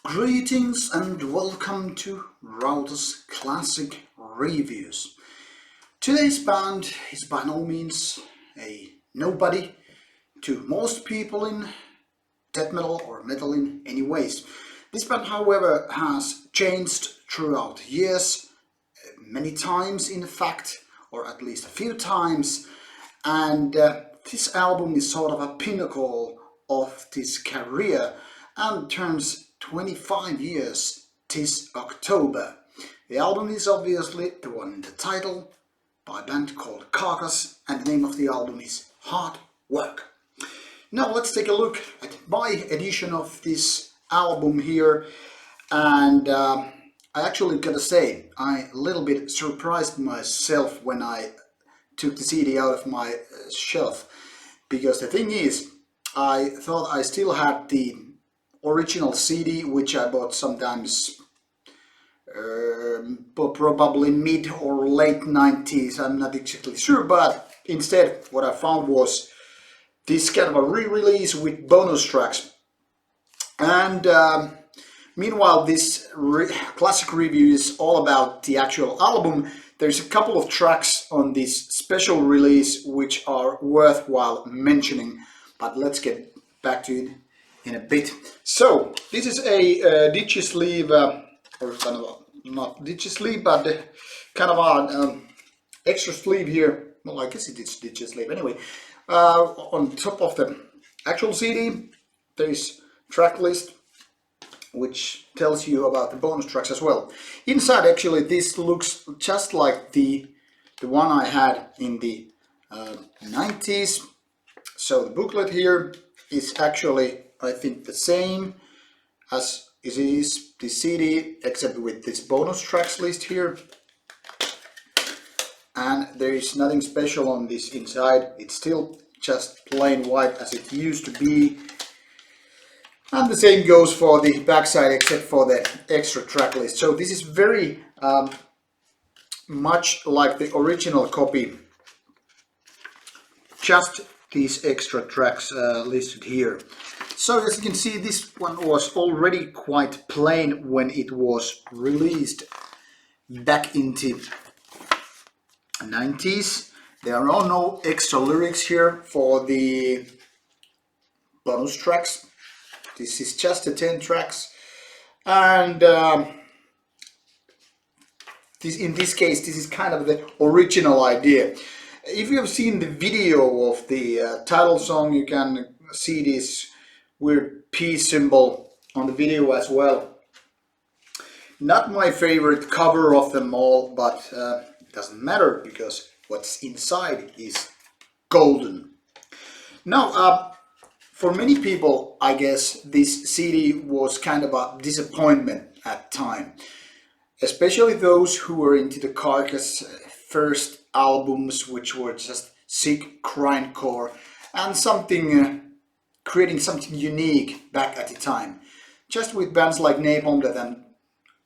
Greetings and welcome to Rauta's Classic Reviews. Today's band is by no means a nobody to most people in death metal or metal in any ways. This band, however, has changed throughout years, many times in fact, or at least a few times, and this album is sort of a pinnacle of this career and turns 25 years this October. The album is obviously the one in the title, by a band called Carcass, and the name of the album is Heartwork. Now let's take a look at my edition of this album here, and I actually gotta say, I a little bit surprised myself when I took the CD out of my shelf, because the thing is, I thought I still had the original CD, which I bought sometimes probably mid or late 90s, I'm not exactly sure, but instead what I found was this kind of a re-release with bonus tracks. And meanwhile, this classic review is all about the actual album. There's a couple of tracks on this special release which are worthwhile mentioning, but let's get back to it in a bit. So this is a digi-sleeve, or kind of not digi-sleeve, but kind of an extra sleeve here. Well, I guess it is digi-sleeve anyway. On top of the actual CD, there is track list, which tells you about the bonus tracks as well. Inside, actually, this looks just like the one I had in the 90s. So the booklet here is actually, I think, the same as it is the CD, except with this bonus tracks list here. And there is nothing special on this inside. It's still just plain white as it used to be. And the same goes for the backside, except for the extra track list. So this is very much like the original copy. Just these extra tracks listed here. So as you can see, this one was already quite plain when it was released back into 90s. There are no extra lyrics here for the bonus tracks. This is just the 10 tracks, and in this case, this is kind of the original idea. If you have seen the video of the title song, you can see this weird peace symbol on the video as well. Not my favorite cover of them all, but it doesn't matter because what's inside is golden. Now, for many people, I guess this CD was kind of a disappointment at the time, especially those who were into the Carcass first albums, which were just sick grindcore and something creating something unique back at the time. Just with bands like Napalm and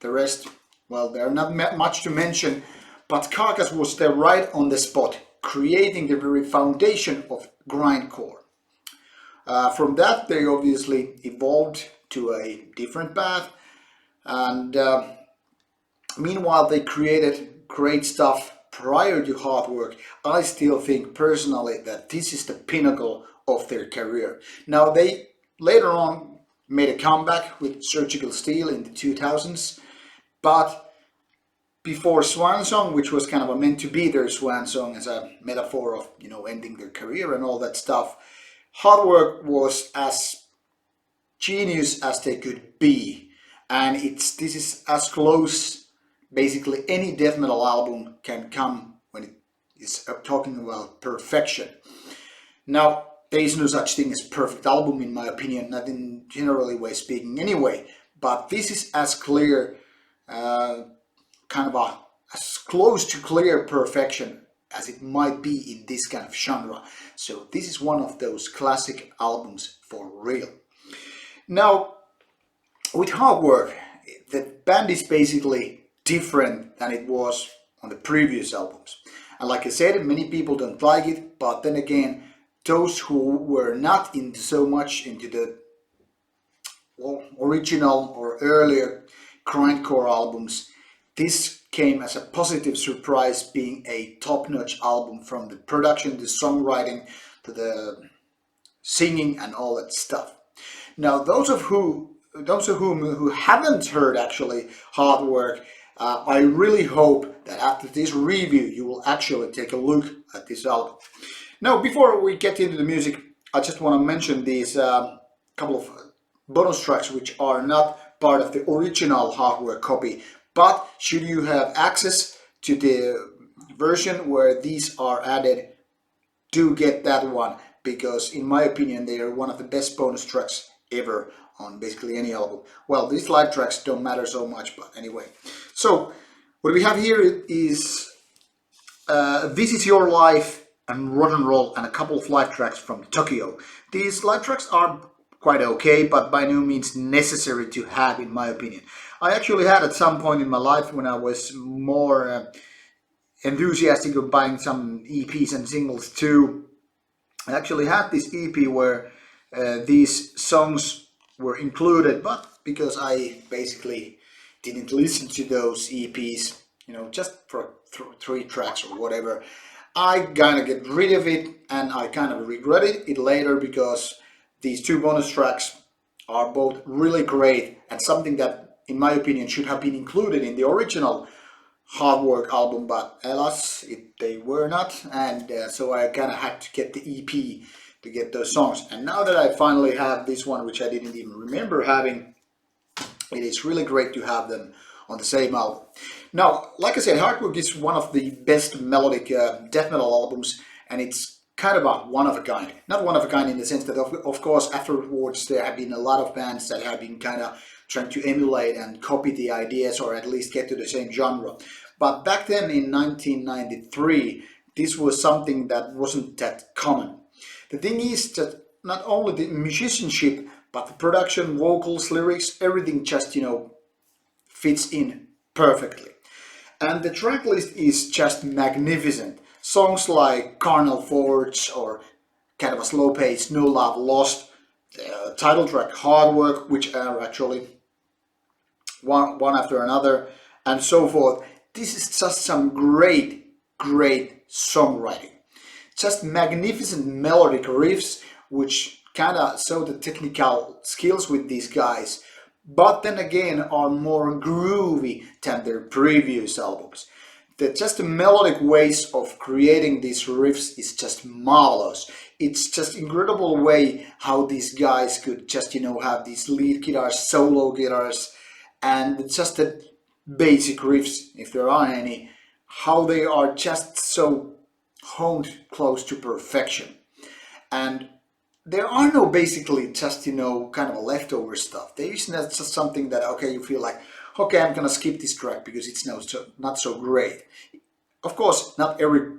the rest, well, there are not much to mention, but Carcass was there right on the spot, creating the very foundation of grindcore. From that, they obviously evolved to a different path, and meanwhile they created great stuff prior to Heartwork. I still think personally that this is the pinnacle of their career. Now they later on made a comeback with Surgical Steel in the 2000s, but before Swan Song, which was kind of meant to be their swan song as a metaphor of, you know, ending their career and all that stuff, Heartwork was as genius as they could be, and this is as close basically any death metal album can come when it is talking about perfection. Now, there is no such thing as perfect album in my opinion, not in generally way speaking anyway, but this is as clear, kind of as close to clear perfection as it might be in this kind of genre. So this is one of those classic albums for real. Now, with Heartwork, the band is basically different than it was on the previous albums. And like I said, many people don't like it, but then again, those who were not so much into the original or earlier grindcore albums, this came as a positive surprise, being a top-notch album from the production, the songwriting, to the singing and all that stuff. Now, those of whom who haven't heard actually Heartwork, I really hope that after this review you will actually take a look at this album. Now, before we get into the music, I just want to mention these couple of bonus tracks which are not part of the original Heartwork copy. But should you have access to the version where these are added, do get that one, because in my opinion they are one of the best bonus tracks ever on basically any album. Well, these live tracks don't matter so much, but anyway. So what we have here is This Is Your Life and Rock and Roll, and a couple of live tracks from Tokyo. These live tracks are quite okay, but by no means necessary to have, in my opinion. I actually had at some point in my life when I was more enthusiastic of buying some EPs and singles too. I actually had this EP where these songs were included, but because I basically didn't listen to those EPs, just for 3 tracks or whatever, I kind of get rid of it, and I kind of regretted it later, because these 2 bonus tracks are both really great and something that, in my opinion, should have been included in the original Heartwork album, but alas, they were not, and so I kind of had to get the EP to get those songs. And now that I finally have this one, which I didn't even remember having, it is really great to have them on the same album. Now, like I said, Heartwork is one of the best melodic death metal albums, and it's kind of a one of a kind. Not one of a kind in the sense that, of course, afterwards there have been a lot of bands that have been kind of trying to emulate and copy the ideas, or at least get to the same genre. But back then in 1993, this was something that wasn't that common. The thing is that not only the musicianship, but the production, vocals, lyrics, everything just, fits in perfectly. And the track list is just magnificent. Songs like Carnal Forge, or kind of a slow pace No Love Lost, the title track Heartwork, which are actually one after another, and so forth. This is just some great songwriting. Just magnificent melodic riffs, which kind of show the technical skills with these guys, but then again are more groovy than their previous albums. Just the melodic ways of creating these riffs is just marvelous. It's just incredible way how these guys could just, have these lead guitars, solo guitars, and just the basic riffs, if there are any, how they are just so honed close to perfection. And there are no basically just, kind of a leftover stuff. There is not just something that, okay, you feel like, okay, I'm gonna skip this track because it's not so great. Of course, not every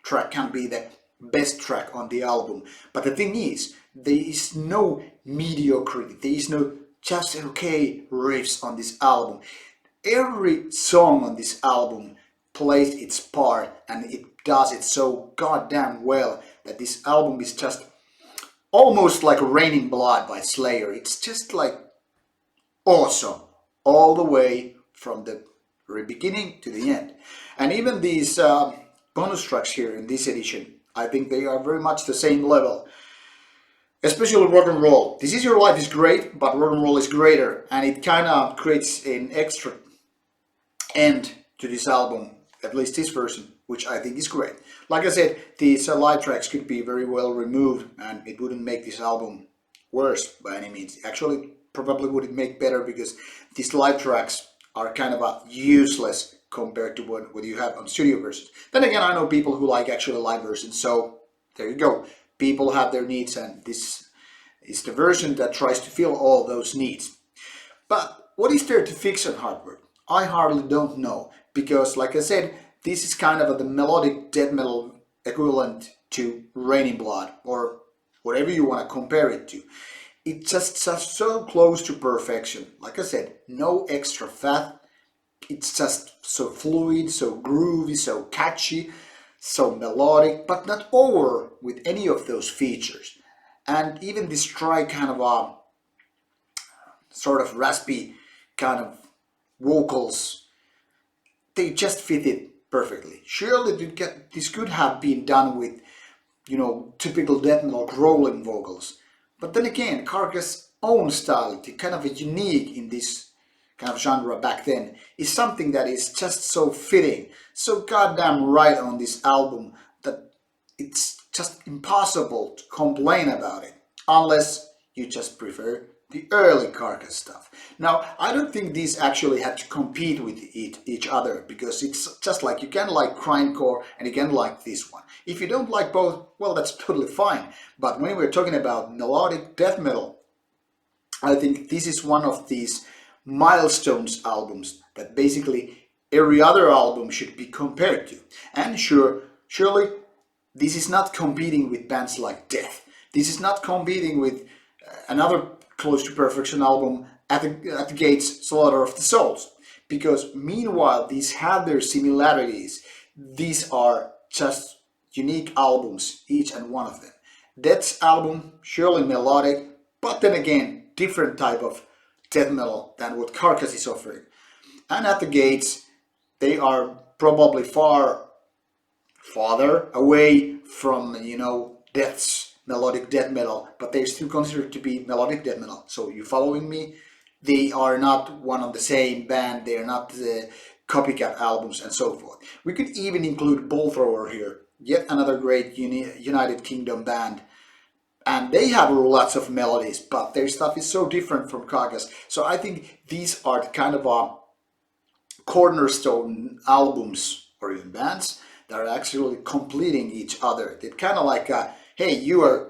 track can be the best track on the album, but the thing is, there is no mediocrity, there is no just okay riffs on this album. Every song on this album plays its part, and it does it so goddamn well that this album is just almost like Raining Blood by Slayer. It's just like awesome all the way from the very beginning to the end. And even these bonus tracks here in this edition, I think they are very much the same level. Especially Rock and Roll. This Is Your Life is great, but Rock and Roll is greater, and it kind of creates an extra end to this album, at least this version, which I think is great. Like I said, these live tracks could be very well removed, and it wouldn't make this album worse by any means. Actually, probably wouldn't make better, because these live tracks are kind of useless compared to what you have on studio versions. Then again, I know people who like actually live versions, so there you go. People have their needs, and this is the version that tries to fill all those needs. But what is there to fix on Heartwork? I hardly don't know, because like I said, this is kind of the melodic death metal equivalent to Raining Blood, or whatever you want to compare it to. It's just so close to perfection. Like I said, no extra fat. It's just so fluid, so groovy, so catchy, so melodic, but not over with any of those features. And even this dry kind of a sort of raspy kind of vocals, they just fit it perfectly. Surely this could have been done with, you know, typical death metal growling vocals. But then again, Carcass' own style, kind of a unique in this kind of genre back then, is something that is just so fitting, so goddamn right on this album that it's just impossible to complain about it, unless you just prefer the early Carcass stuff. Now, I don't think these actually had to compete with each other, because it's just like you can like grindcore and you can like this one. If you don't like both, well, that's totally fine. But when we're talking about melodic death metal, I think this is one of these milestones albums that basically every other album should be compared to. And surely this is not competing with bands like Death. This is not competing with another close to perfection album, at the Gates, Slaughter of the Souls. Because meanwhile these have their similarities, these are just unique albums, each and one of them. Death's album, surely melodic, but then again, different type of death metal than what Carcass is offering. And at the Gates, they are probably farther away from, you know, Death's melodic death metal, but they're still considered to be melodic death metal. So you following me? They are not one of the same band, they are not the copycat albums and so forth. We could even include Bull Thrower here, yet another great United Kingdom band. And they have lots of melodies, but their stuff is so different from Carcass. So I think these are kind of cornerstone albums or even bands that are actually completing each other. They're kind of like, hey, you are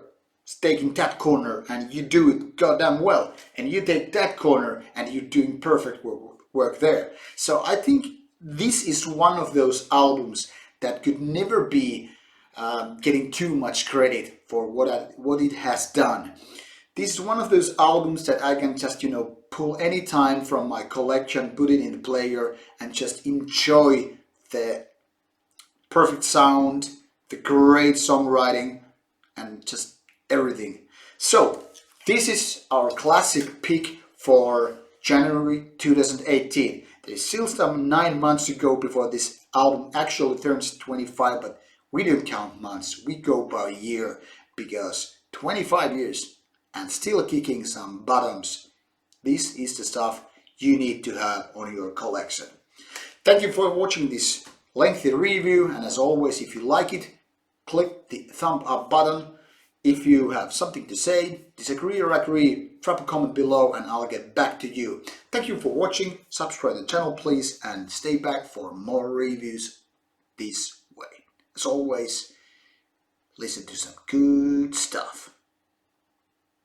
taking that corner and you do it goddamn well, and you take that corner and you're doing perfect work there. So I think this is one of those albums that could never be getting too much credit for what it has done. This is one of those albums that I can just, you know, pull any time from my collection, put it in the player, and just enjoy the perfect sound, the great songwriting, and just everything. So this is our classic pick for January 2018. There's still some 9 months to go before this album actually turns 25, but we don't count months, we go by year, because 25 years and still kicking some bottoms. This is the stuff you need to have on your collection. Thank you for watching this lengthy review, and as always, if you like it, click the thumb up button. If you have something to say, disagree or agree, drop a comment below and I'll get back to you. Thank you for watching, subscribe to the channel please, and stay back for more reviews this way. As always, listen to some good stuff.